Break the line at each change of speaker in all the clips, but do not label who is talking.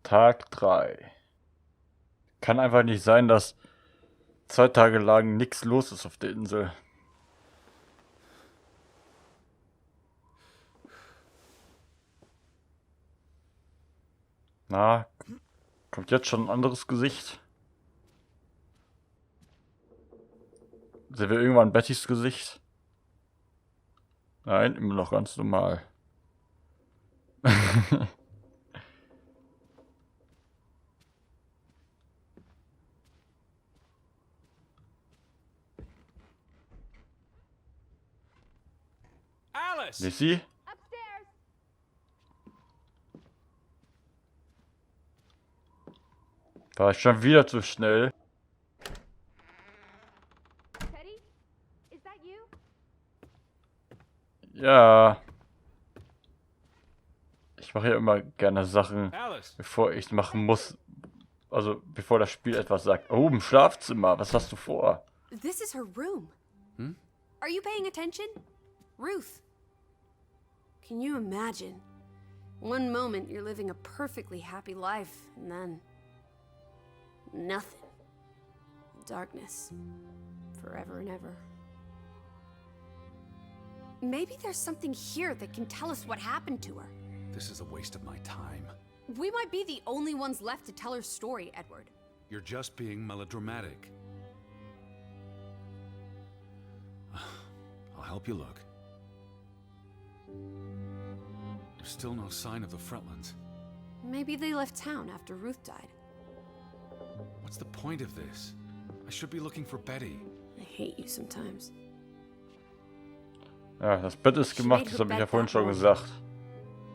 Tag 3. Kann einfach nicht sein, dass 2 Tage lang nichts los ist auf der Insel. Na, kommt jetzt schon ein anderes Gesicht? Sehen wir irgendwann Bettys Gesicht? Nein, immer noch ganz normal.
Alice!
Lissie?
Upstairs.
War ich schon wieder zu schnell?
Betty, is that you?
Ja. Ich mache ja immer gerne Sachen,
Alice!
bevor ich machen muss. Also, bevor das Spiel etwas sagt. Oh, im Schlafzimmer. Was hast du vor?
This is her room. Are you paying attention? Ruth. Can you imagine? One moment you're living a perfectly happy life, and then nothing. Darkness. Forever and ever. Maybe there's something here that can tell us what happened to her.
This is a waste of my time.
We might be the only ones left to tell her story, Edward.
You're just being melodramatic. I'll help you look. There's still no sign of the Fretlands.
Maybe they left town after Ruth died.
What's the point of this? I should be looking for Betty.
I hate you sometimes.
Ja, das Bett ist gemacht, das habe ich ja vorhin schon gesagt.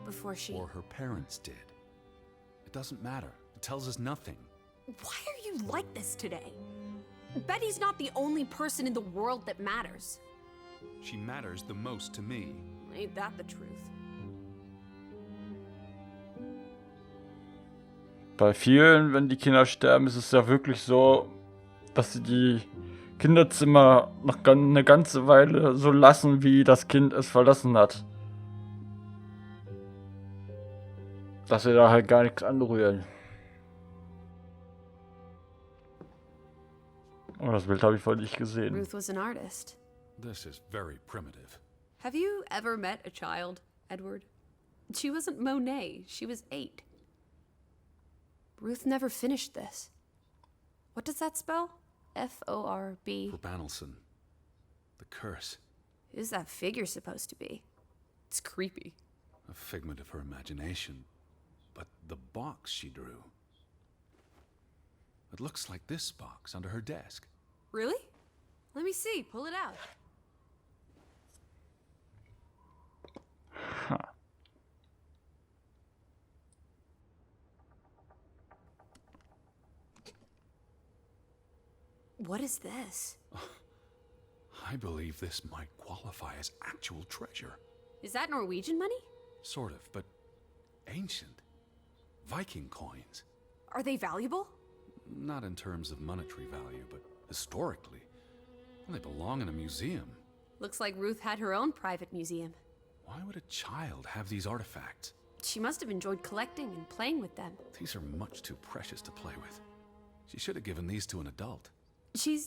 Before she...
Or her parents did. It doesn't matter. It tells us nothing.
Why are you like this today? Betty's not the only person in the world that matters.
She matters the most to me.
Ain't that the truth?
Bei vielen, wenn die Kinder sterben, ist es ja wirklich so, dass sie die Kinderzimmer noch eine ganze Weile so lassen, wie das Kind es verlassen hat. Dass sie da halt gar nichts anrühren. Oh, das Bild habe ich vorhin nicht gesehen.
Ruth was an artist.
This is very primitive.
Have you ever met a child, Edward? She wasn't Monet, she was 8. Ruth never finished this. What does that spell? F-O-R-B.
For Banelson. The curse.
Who's that figure supposed to be? It's creepy.
A figment of her imagination. But the box she drew. It looks like this box under her desk.
Really? Let me see, pull it out.
Huh.
What is this?
I believe this might qualify as actual treasure.
Is that Norwegian money?
Sort of, but ancient. Viking coins.
Are they valuable?
Not in terms of monetary value, but historically. They belong in a museum.
Looks like Ruth had her own private museum.
Why would a child have these artifacts?
She must have enjoyed collecting and playing with them.
These are much too precious to play with. She should have given these to an adult.
She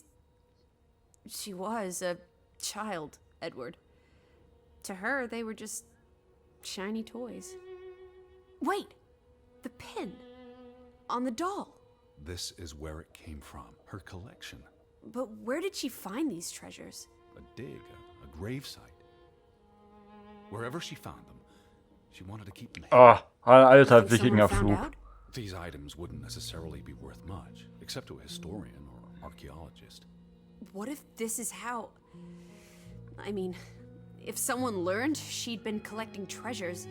was a child, Edward. To her, they were just shiny toys. Wait! The pin. On the doll.
This is where it came from. Her collection.
But where did she find these treasures?
A dig, a gravesite. Wherever she found them, she wanted to keep them hidden.
Ah, ein alter
Think someone found
Wikingerfluch.
out?
These items wouldn't necessarily be worth much, except to a historian or archaeologist.
What if this is how... I mean, if someone learned she'd been collecting treasures,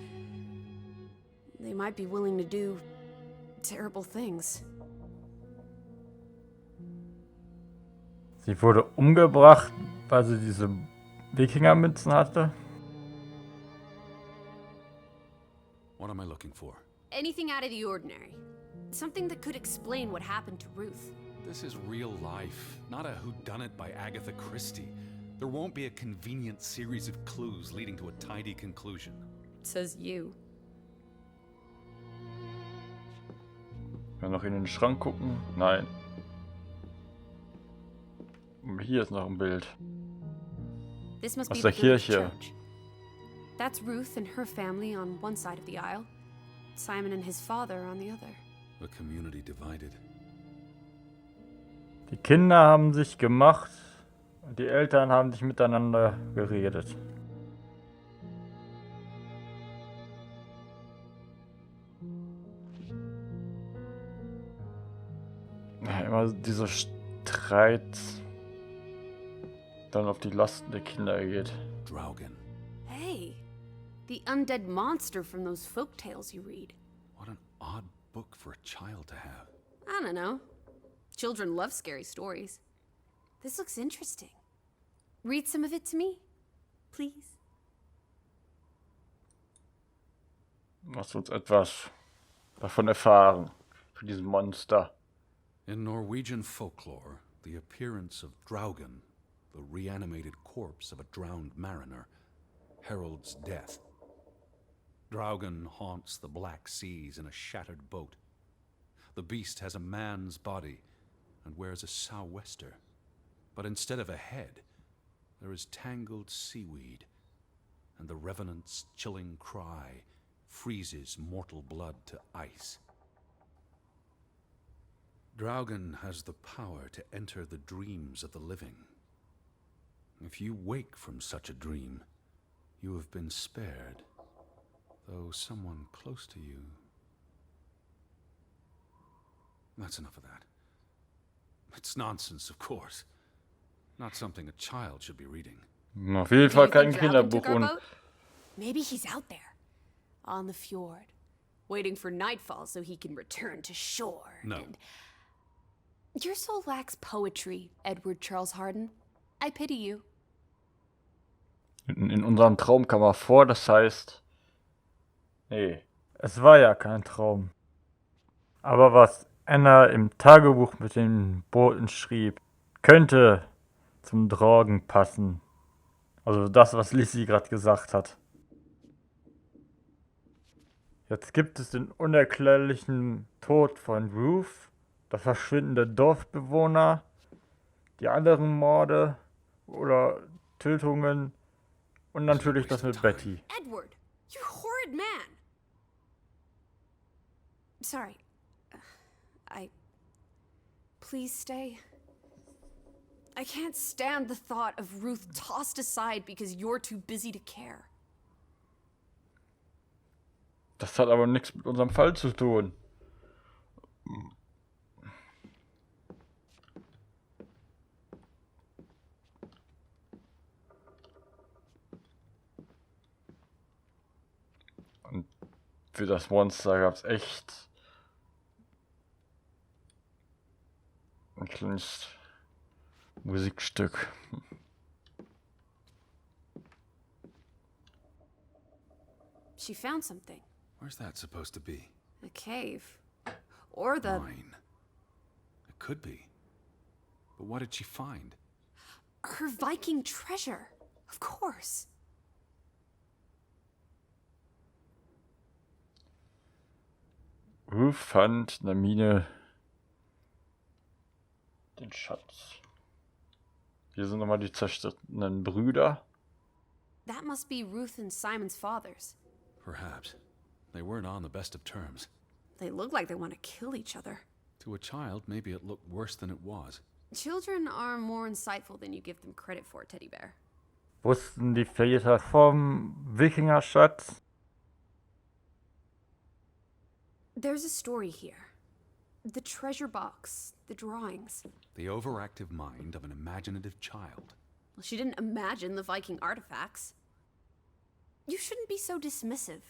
they might be willing to do terrible things.
Sie wurde umgebracht, weil sie diese Wikingermünzen hatte.
What am I looking for?
Anything out of the ordinary. Something that could explain what happened to Ruth.
This is real life, not a whodunit by Agatha Christie. There won't be a convenient series of clues leading to a tidy conclusion.
Says you.
Können wir noch in den Schrank gucken? Nein. Hier ist noch ein Bild.
This must
Aus
be
der
the village
Kirche.
church. That's Ruth and her family on one side of the aisle. Simon and his father on the other.
A community divided.
Die Kinder haben sich gemacht und die Eltern haben nicht miteinander geredet. Ja, immer dieser Streit dann auf die Lasten der Kinder geht.
Draugen.
Hey, the undead monster from those folk tales you read.
What an odd book for a child to have.
I don't know. Children love scary stories. This looks interesting. Read some of it to me, please.
Lass uns etwas davon erfahren, von diesem Monster.
In Norwegian folklore, the appearance of Draugen, the reanimated corpse of a drowned mariner, heralds death. Draugen haunts the Black Seas in a shattered boat. The beast has a man's body and wears a sou'wester, but instead of a head, there is tangled seaweed, and the revenant's chilling cry freezes mortal blood to ice. Draugen has the power to enter the dreams of the living. If you wake from such a dream, you have been spared, though someone close to you... That's enough of that. It's nonsense, of course. Not something a child should be reading.
Auf jeden Fall
Do you
kein
think Draugen took
Kinderbuch
our
und
boat? Maybe he's out there, on the fjord, waiting for nightfall so he can return to shore.
No.
And... Your soul lacks poetry, Edward Charles Harden. I pity you.
in unserem Traum kam er vor, das heißt... Nee, es war ja kein Traum. Aber was Anna im Tagebuch mit den Booten schrieb, könnte zum Draugen passen. Also das, was Lissie gerade gesagt hat. Jetzt gibt es den unerklärlichen Tod von Ruth, das Verschwinden der Dorfbewohner, die anderen Morde oder Tötungen und natürlich das mit Betty.
Edward, you horrid man! Sorry. Please stay. I can't stand the thought of Ruth tossed aside because you're too busy to care.
Das hat aber nichts mit unserem Fall zu tun. Und für das Monster gab es echt ein kleines Musikstück.
She found something.
Where's that supposed to be?
A cave. Or the...
Mine. It could be. But what did she find?
Her Viking treasure. Of course.
Ruth fand in der Mine den Schatz. Hier sind nochmal die zerstrittenen Brüder.
That must be Ruth and Simon's fathers.
Perhaps. They weren't on the best of terms.
They look like they want to kill each other.
To a child, maybe it looked worse than it was.
Children are more insightful than you give them credit for, Teddy Bear.
Wussten die Väter vom Wikingerschatz?
There's a story here. The treasure box, the drawings.
The overactive mind of an imaginative child.
Well, she didn't imagine the Viking artifacts. You shouldn't be so dismissive.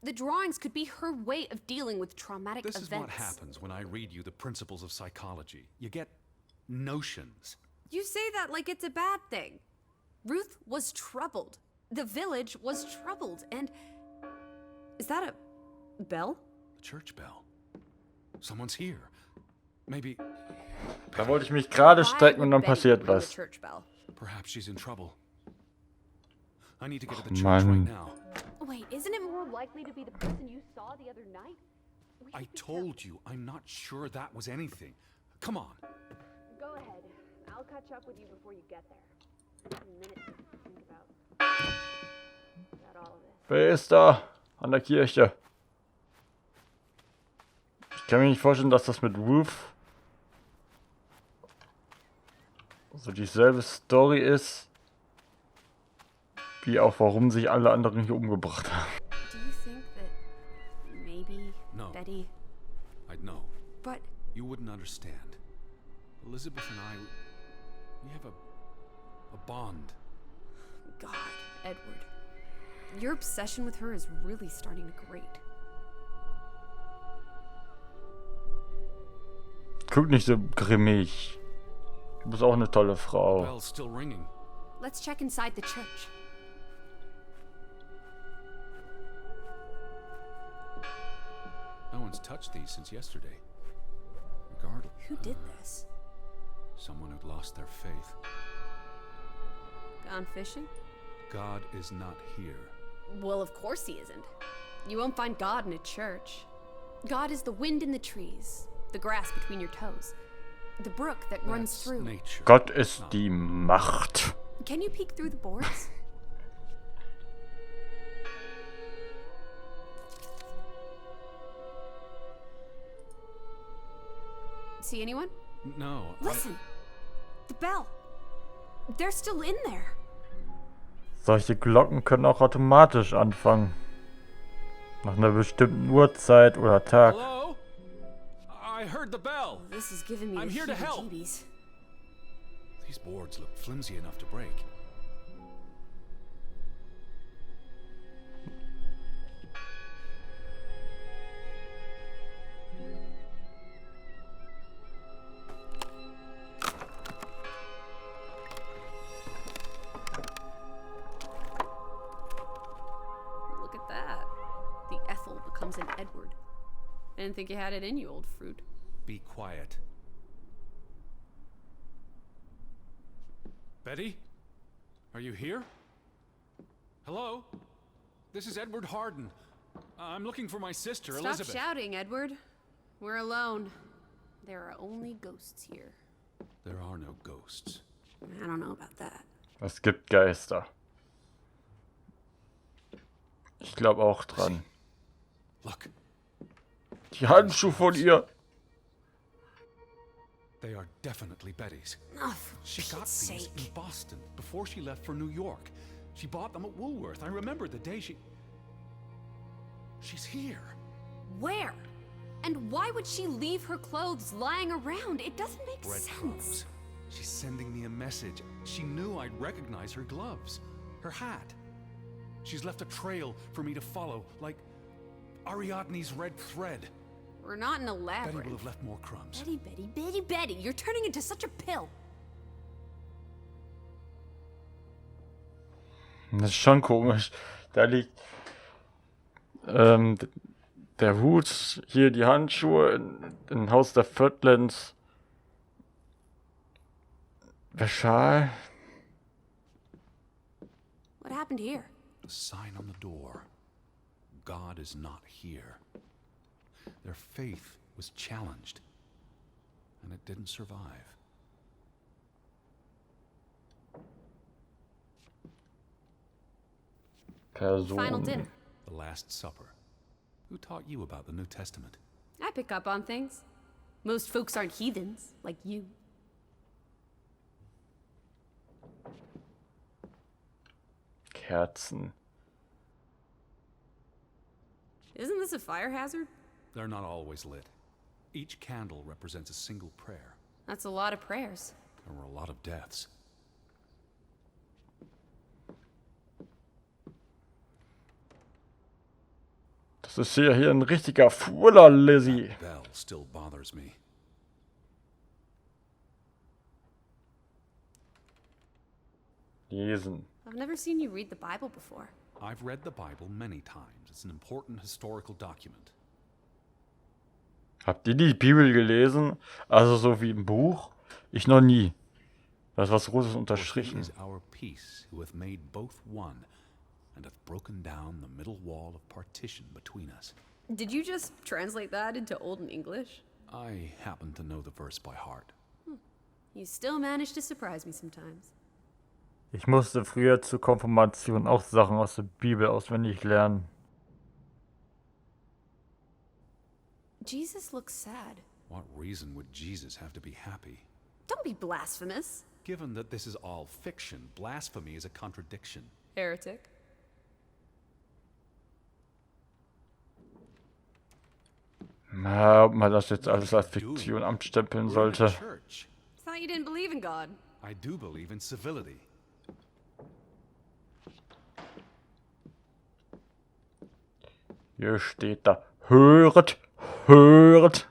The drawings could be her way of dealing with traumatic
This
events.
is what happens when I read you the principles of psychology. You get notions.
You say that like it's a bad thing. Ruth was troubled. The village was troubled, and... Is that a bell?
The church bell. Someone's here. Maybe...
Da wollte ich mich gerade
Why
strecken und
would
dann
Betty
passiert
ring the
was.
church bell?
Perhaps she's in trouble. I need to get to the church
Mann.
right now.
Wait, isn't it more likely to be the person you saw the other night?
I told you, I'm not sure that was anything. Come on.
Go ahead. I'll catch up with you before you get there. A minute to think about all of this.
Wer ist da? An der Kirche. Ich kann mir nicht vorstellen, dass das mit Ruth so dieselbe Story ist, wie auch warum sich alle anderen hier umgebracht haben.
Do you think that maybe
No.
Betty?
I'd know.
But
You wouldn't understand. Elizabeth and I, we have a bond.
God, Edward, your obsession with her is really starting to grate.
Guck nicht so grimmig. Du bist auch eine tolle Frau.
Bell's still ringing.
Let's check inside the church.
No one's touched these since yesterday. Regardless.
Who did this?
Someone who'd lost their faith.
Gone fishing?
God is not here.
Well, of course he isn't. You won't find God in a church. God is the wind in the trees, the grass between your toes, the brook that runs
That's
through.
nature.
Gott ist die Macht.
Can you peek through the boards? See anyone?
No.
Listen! The bell! They're still in there!
Solche Glocken können auch automatisch anfangen. Nach einer bestimmten Uhrzeit oder Tag.
Hello? I heard the bell.
This is giving me
I'm
the
here to help.
heebie-jeebies.
These boards look flimsy enough to break.
Look at that. The Ethel becomes an Edward. I didn't think you had it in you, old fruit.
Be quiet. Betty? Are you here? Hello? This is Edward Harden. I'm looking for my sister,
Stop
Elizabeth.
shouting, Edward. We're alone. There are only ghosts here.
There are no ghosts.
I don't know about that.
Es gibt Geister. Ich glaube auch dran.
Look,
Die Handschuhe von ihr.
they are definitely Betty's.
Oh, for
She got
Pete's
these
sake.
in Boston before she left for New York. She bought them at Woolworth. I remember the day She's here.
Where? And why would she leave her clothes lying around? It doesn't make sense.
Breadcrumbs. She's sending me a message. She knew I'd recognize her gloves, her hat. She's left a trail for me to follow, like Ariadne's red thread.
We're not in a
Betty will
labyrinth.
have left more crumbs.
Betty, Betty, Betty, Betty, you're turning into such a pill.
Das ist schon komisch. Da liegt der Hut, hier die Handschuhe, im Haus der Viertlands. Der Schal.
What happened here?
The sign on the door. God is not here. Their faith was challenged, and it didn't survive.
Final dinner.
Person.
The Last Supper. Who taught you about the New Testament?
I pick up on things. Most folks aren't heathens, like you.
Kerzen.
Isn't this a fire hazard?
They're not always lit. Each candle represents a single prayer.
That's a lot of prayers.
There were a lot of deaths.
Das ist hier ein richtiger Fuller, Lissie.
Bell still bothers me.
Lesen.
I've never seen you read the Bible before.
I've read the Bible many times. It's an important historical document.
Habt ihr die Bibel gelesen? Also so wie im Buch? Ich noch nie. Da ist was Großes
For he
unterstrichen.
is our peace, who hath made both one, and hath broken down the middle wall of partition between us.
Did you just translate that into Olden English?
I happen to know the verse by heart.
You still manage to surprise me sometimes.
Ich musste früher zur Konfirmation auch Sachen aus der Bibel auswendig lernen.
Jesus looks sad.
What reason would Jesus have to be happy?
Don't be blasphemous.
Given that this is all fiction, blasphemy is a contradiction.
Heretic.
Na, ob man das jetzt alles als Fiktion abstempeln
We're in a
sollte.
church.
Thought you didn't believe in God.
I do believe in civility.
Hier steht da, höret, höret.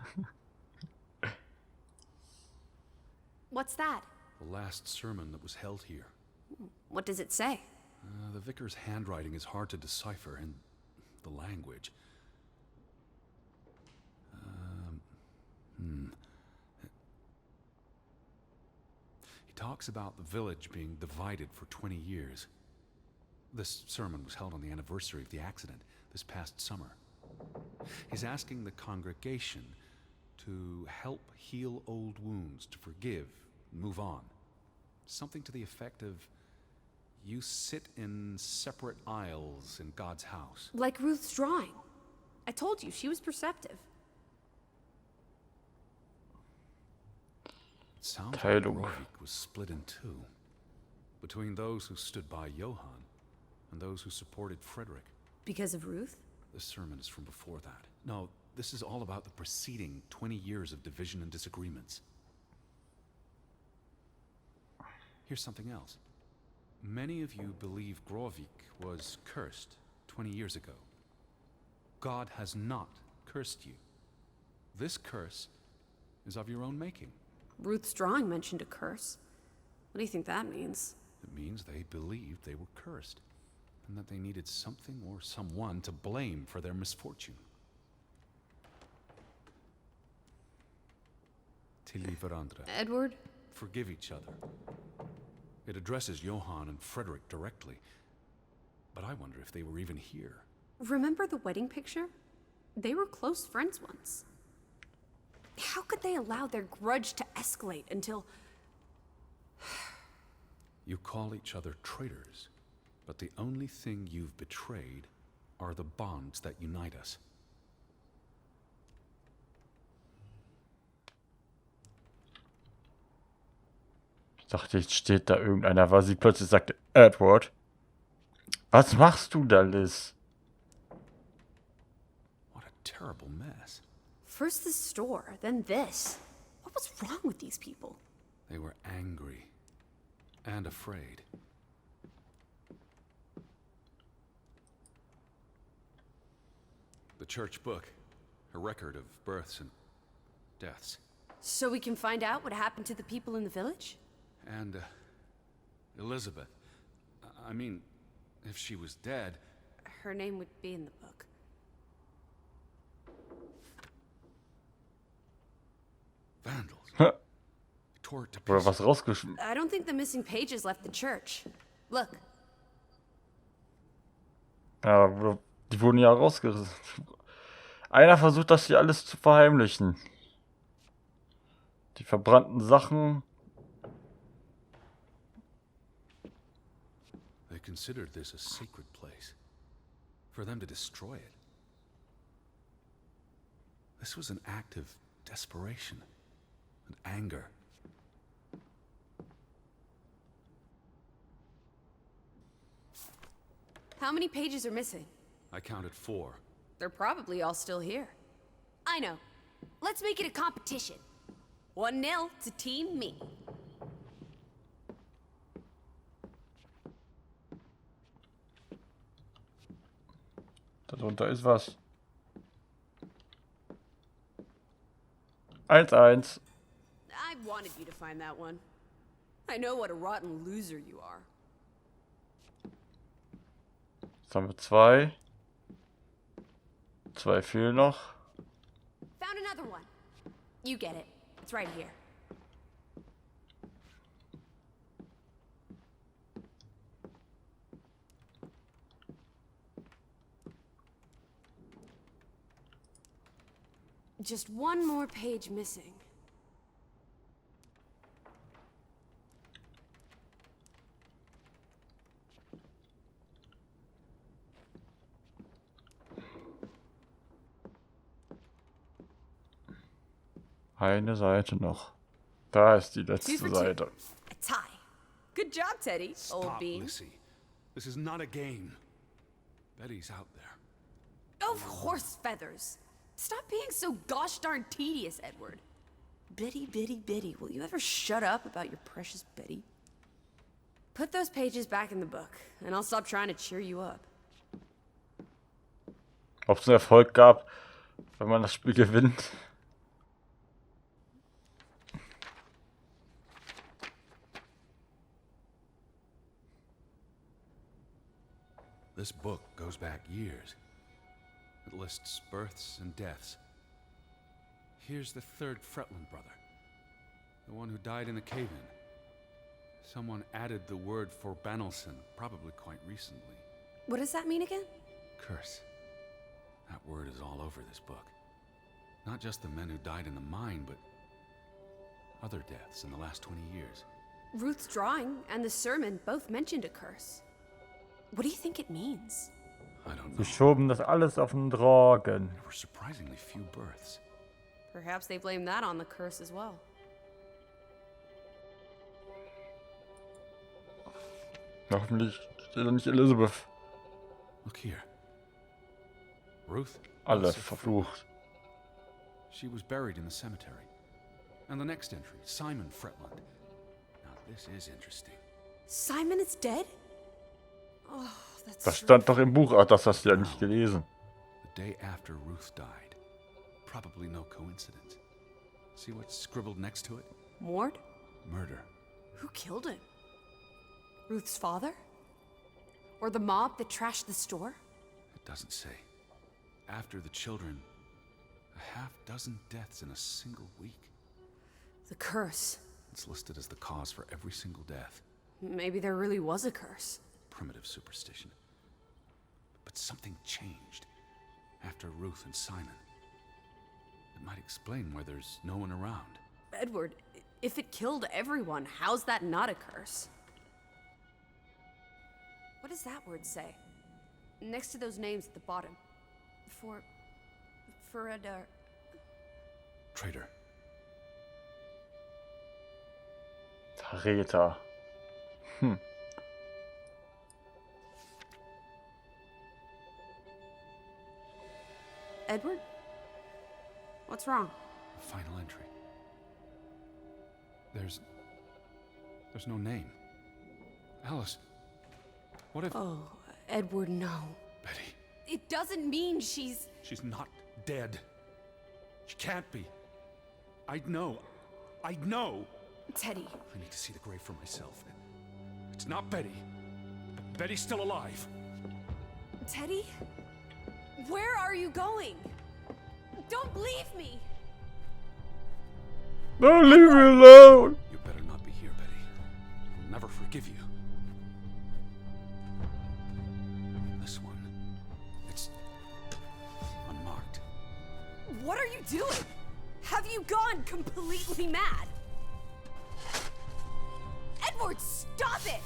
What's that?
The last sermon that was held here.
What does it say?
The vicar's handwriting is hard to decipher, and the language. He talks about the village being divided for 20 years. This sermon was held on the anniversary of the accident this past summer. He's asking the congregation to help heal old wounds, to forgive, move on. Something to the effect of, you sit in separate aisles in God's house.
Like Ruth's drawing. I told you, she was perceptive.
It sounds like
Teilung.
Rovik was split in two, between those who stood by Johann and those who supported Frederick.
Because of Ruth?
This sermon is from before that. No, this is all about the preceding 20 years of division and disagreements. Here's something else. Many of you believe Grovik was cursed 20 years ago. God has not cursed you. This curse is of your own making.
Ruth's drawing mentioned a curse. What do you think that means?
It means they believed they were cursed, and that they needed something or someone to blame for their misfortune. Tilly varandra.
Edward?
Forgive each other. It addresses Johann and Frederick directly, but I wonder if they were even here.
Remember the wedding picture? They were close friends once. How could they allow their grudge to escalate until...
You call each other traitors, but the only thing you've betrayed are the bonds that unite us.
Ich dachte, jetzt steht da irgendeiner, weil sie plötzlich sagte, Edward. Was machst du da, Liz?
What a terrible mess.
First the store, then this. What was wrong with these people?
They were angry and afraid. The church book, a record of births and deaths.
So we can find out what happened to the people in the village?
And Elizabeth. I mean, if she was dead,
Her name would be in the book.
vandals. Tore it to
Oder
pieces.
was rausgeschmissen?
I don't think the missing pages left the church. Look,
Ja, die wurden ja rausgerissen. Einer versucht, das hier alles zu verheimlichen. Die verbrannten Sachen.
They considered this a sacred place. For them to destroy it. This was an act of desperation and anger.
how many pages are missing?
I counted 4.
They're probably all still here. I know. Let's make it a competition. 1-0 to Team Me.
Darunter ist was. 1-1.
I wanted you to find that one. I know what a rotten loser you are.
Jetzt haben wir 2. 2 fehlen noch.
Found another one. You get it. It's right here. Just one more page missing.
Eine Seite noch. Da ist die
Two
letzte
for two.
Seite.
A tie. Good job, Teddy, old
Stop,
bean.
Lissie. This is not a game. Betty's out there.
Of horse feathers. Stop being so gosh darn tedious, Edward. Betty, Betty, Betty. Will you ever shut up about your precious Betty? Put those pages back in the book, and I'll stop trying to cheer you up.
Ob es einen Erfolg gab, wenn man das Spiel gewinnt.
This book goes back years. It lists births and deaths. Here's the third Fretland brother, the one who died in a cave-in. Someone added the word for Banelson, probably quite recently.
What does that mean again?
Curse. That word is all over this book. Not just the men who died in the mine, but other deaths in the last 20 years.
Ruth's drawing and the sermon both mentioned a curse. What do you think it means?
I don't
Sie
know.
schoben das alles auf den Draugen.
There were surprisingly few births.
Perhaps they blame that on the curse as well.
Hoffentlich steht da nicht Elizabeth.
Look here. Ruth?
Alle
Elsa
verflucht.
She was buried in the cemetery. And the next entry, Simon Fretland. Now this is interesting.
Simon is dead? Oh, that's
Das stand doch im Buch. Ach, das hast du ja nicht gelesen.
The day after Ruth died. Probably no coincidence. See what's scribbled next to it?
Mord?
Murder.
Who killed him? Ruth's father? Or the mob that trashed the store?
It doesn't say. After the children, a half-dozen deaths in a single week.
The curse.
It's listed as the cause for every single death.
Maybe there really was a curse.
Primitive superstition. But something changed after Ruth and Simon. It might explain why there's no one around.
Edward, if it killed everyone, how's that not a curse? What does that word say? Next to those names at the bottom. For a
Traitor.
Verräter.
Edward? What's wrong?
Final entry. There's no name. Alice, what if...
Oh, Edward, no.
Betty,
It doesn't mean she's...
she's not dead. She can't be. I'd know.
Teddy.
I need to see the grave for myself. It's not Betty. Betty's still alive.
Teddy? Where are you going? Don't leave me!
No, leave me alone.
You better not be here, Betty. I'll never forgive you. This one, it's unmarked.
What are you doing? Have you gone completely mad? Edward, stop it!